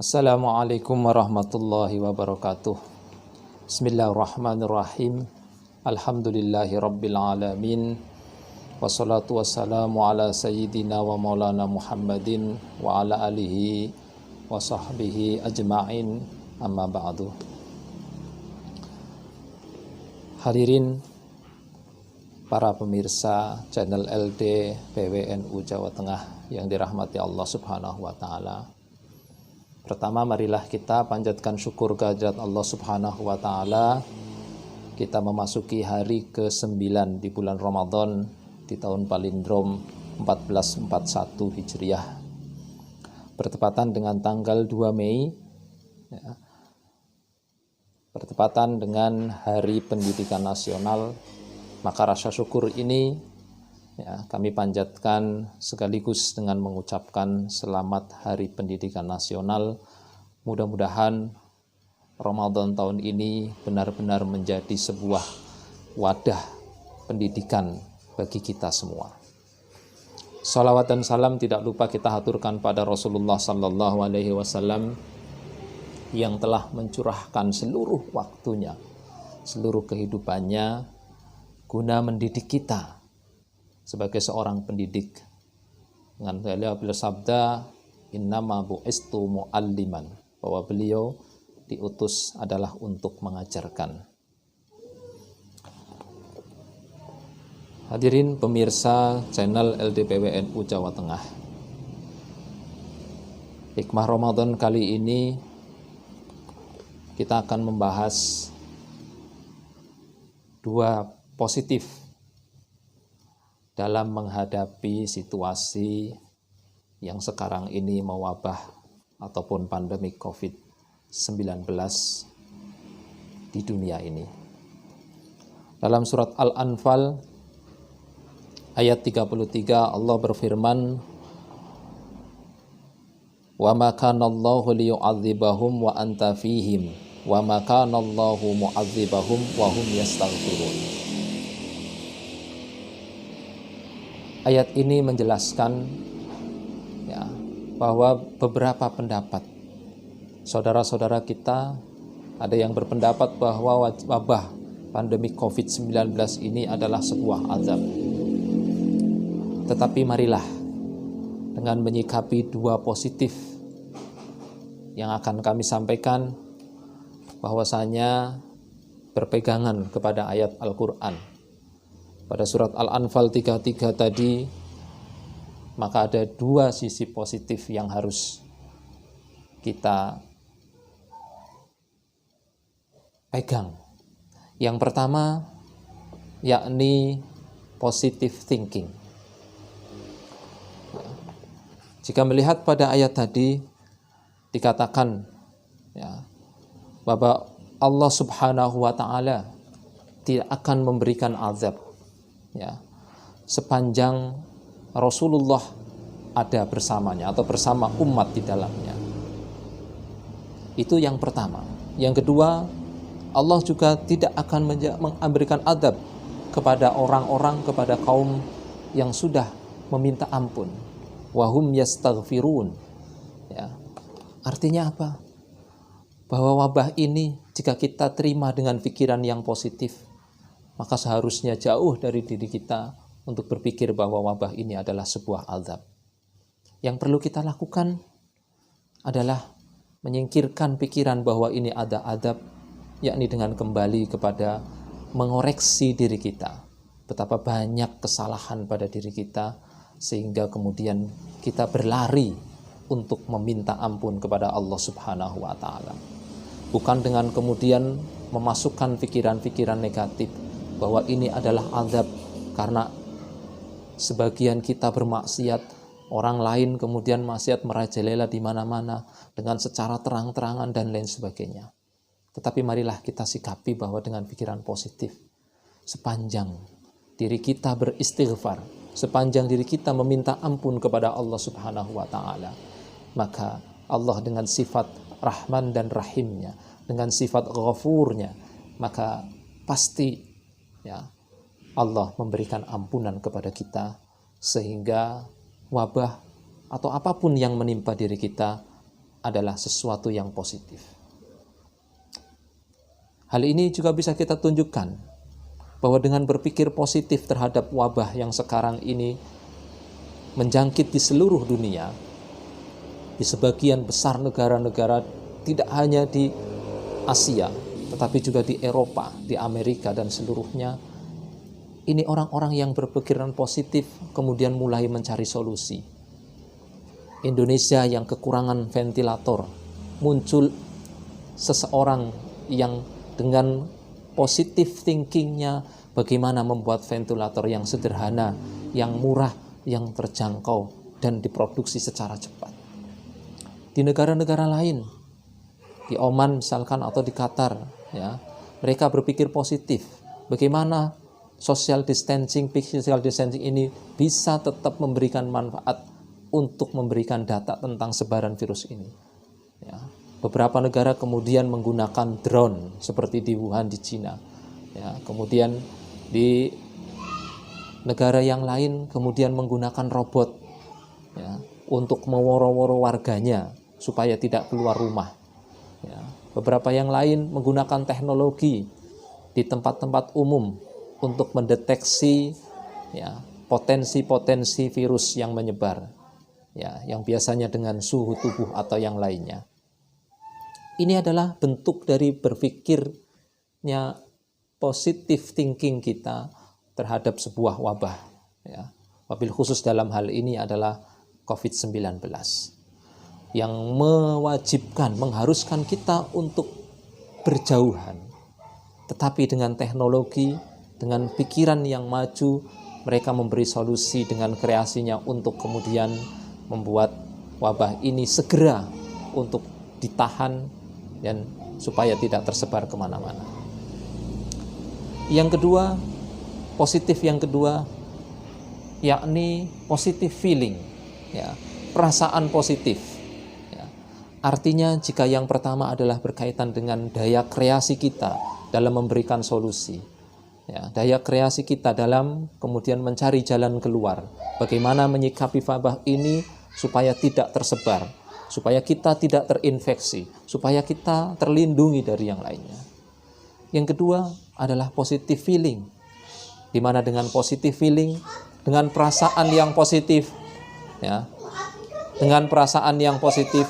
Assalamualaikum warahmatullahi wabarakatuh. Bismillahirrahmanirrahim. Alhamdulillahi rabbil alamin. Wassalatu wassalamu ala sayyidina wa maulana Muhammadin wa ala alihi wa sahbihi ajma'in, amma ba'du. Hadirin para pemirsa channel LD PWNU Jawa Tengah yang dirahmati Allah Subhanahu wa taala. Pertama, marilah kita panjatkan syukur kehadirat Allah Subhanahu wa taala. Kita memasuki hari ke-9 di bulan Ramadan di tahun Palindrom 1441 Hijriah. Bertepatan dengan tanggal 2 Mei ya, bertepatan dengan Hari Pendidikan Nasional. Maka rasa syukur ini ya, kami panjatkan sekaligus dengan mengucapkan selamat Hari Pendidikan Nasional. Mudah-mudahan Ramadan tahun ini benar-benar menjadi sebuah wadah pendidikan bagi kita semua. Salawat dan salam tidak lupa kita haturkan pada Rasulullah Sallallahu Alaihi Wasallam yang telah mencurahkan seluruh waktunya, seluruh kehidupannya guna mendidik kita sebagai seorang pendidik. Dengan beliau bersabda, innama bu'istu mu'alliman, bahwa beliau diutus adalah untuk mengajarkan. Hadirin pemirsa channel LDPWNU Jawa Tengah. Hikmah Ramadan kali ini kita akan membahas dua positif dalam menghadapi situasi yang sekarang ini mewabah ataupun pandemi COVID-19 di dunia ini. Dalam surat Al-Anfal ayat 33 Allah berfirman, "Wa ma kana Allahu liyu'adzibahum wa anta fihim wa ma kana Allahu mu'adzibahum wa hum yastaghfirun." Ayat ini menjelaskan ya, bahwa beberapa pendapat saudara-saudara kita ada yang berpendapat bahwa wabah pandemi COVID-19 ini adalah sebuah azab. Tetapi marilah dengan menyikapi dua positif yang akan kami sampaikan, bahwasanya berpegangan kepada ayat Al-Quran pada surat Al-Anfal 33 tadi, maka ada dua sisi positif yang harus kita pegang. Yang pertama yakni positive thinking. Jika melihat pada ayat tadi dikatakan ya, bahwa Allah Subhanahu wa taala tidak akan memberikan azab ya, sepanjang Rasulullah ada bersamanya atau bersama umat di dalamnya. Itu yang pertama. Yang kedua, Allah juga tidak akan memberikan azab kepada orang-orang, kepada kaum yang sudah meminta ampun. Wahum yastaghfirun. Ya. Artinya apa? Bahwa wabah ini jika kita terima dengan pikiran yang positif, maka seharusnya jauh dari diri kita untuk berpikir bahwa wabah ini adalah sebuah azab. Yang perlu kita lakukan adalah menyingkirkan pikiran bahwa ini ada azab, yakni dengan kembali kepada mengoreksi diri kita. Betapa banyak kesalahan pada diri kita, sehingga kemudian kita berlari untuk meminta ampun kepada Allah Subhanahu wa taala. Bukan dengan kemudian memasukkan pikiran-pikiran negatif bahwa ini adalah azab karena sebagian kita bermaksiat, orang lain kemudian maksiat merajalela di mana-mana dengan secara terang-terangan dan lain sebagainya. Tetapi marilah kita sikapi bahwa dengan pikiran positif, sepanjang diri kita beristighfar, sepanjang diri kita meminta ampun kepada Allah Subhanahu wa taala, maka Allah dengan sifat Rahman dan Rahimnya, dengan sifat Ghafurnya, maka pasti ya, Allah memberikan ampunan kepada kita, sehingga wabah atau apapun yang menimpa diri kita adalah sesuatu yang positif. Hal ini juga bisa kita tunjukkan bahwa dengan berpikir positif terhadap wabah yang sekarang ini menjangkit di seluruh dunia, di sebagian besar negara-negara, tidak hanya di Asia, tetapi juga di Eropa, di Amerika, dan seluruhnya, ini orang-orang yang berpikiran positif kemudian mulai mencari solusi. Indonesia yang kekurangan ventilator, muncul seseorang yang dengan positif thinkingnya bagaimana membuat ventilator yang sederhana, yang murah, yang terjangkau, dan diproduksi secara cepat. Di negara-negara lain, di Oman misalkan atau di Qatar, ya, mereka berpikir positif. Bagaimana social distancing, physical distancing ini bisa tetap memberikan manfaat untuk memberikan data tentang sebaran virus ini. Ya, beberapa negara kemudian menggunakan drone seperti di Wuhan di Cina. Ya, kemudian di negara yang lain kemudian menggunakan robot, ya, untuk meworo-woro warganya supaya tidak keluar rumah. Ya, beberapa yang lain menggunakan teknologi di tempat-tempat umum untuk mendeteksi, ya, potensi-potensi virus yang menyebar. Ya, yang biasanya dengan suhu tubuh atau yang lainnya. Ini adalah bentuk dari berpikirnya positive thinking kita terhadap sebuah wabah. Ya. Wabil khusus dalam hal ini adalah COVID-19 yang mewajibkan, mengharuskan kita untuk berjauhan. Tetapi dengan teknologi, dengan pikiran yang maju, mereka memberi solusi dengan kreasinya untuk kemudian membuat wabah ini segera untuk ditahan dan supaya tidak tersebar kemana-mana. Yang kedua, positif yang kedua, yakni positive feeling, ya, perasaan positif. Ya. Artinya jika yang pertama adalah berkaitan dengan daya kreasi kita dalam memberikan solusi, ya, daya kreasi kita dalam kemudian mencari jalan keluar, bagaimana menyikapi wabah ini supaya tidak tersebar, supaya kita tidak terinfeksi, supaya kita terlindungi dari yang lainnya. Yang kedua adalah positive feeling, di mana dengan positive feeling, dengan perasaan yang positif, ya, dengan perasaan yang positif,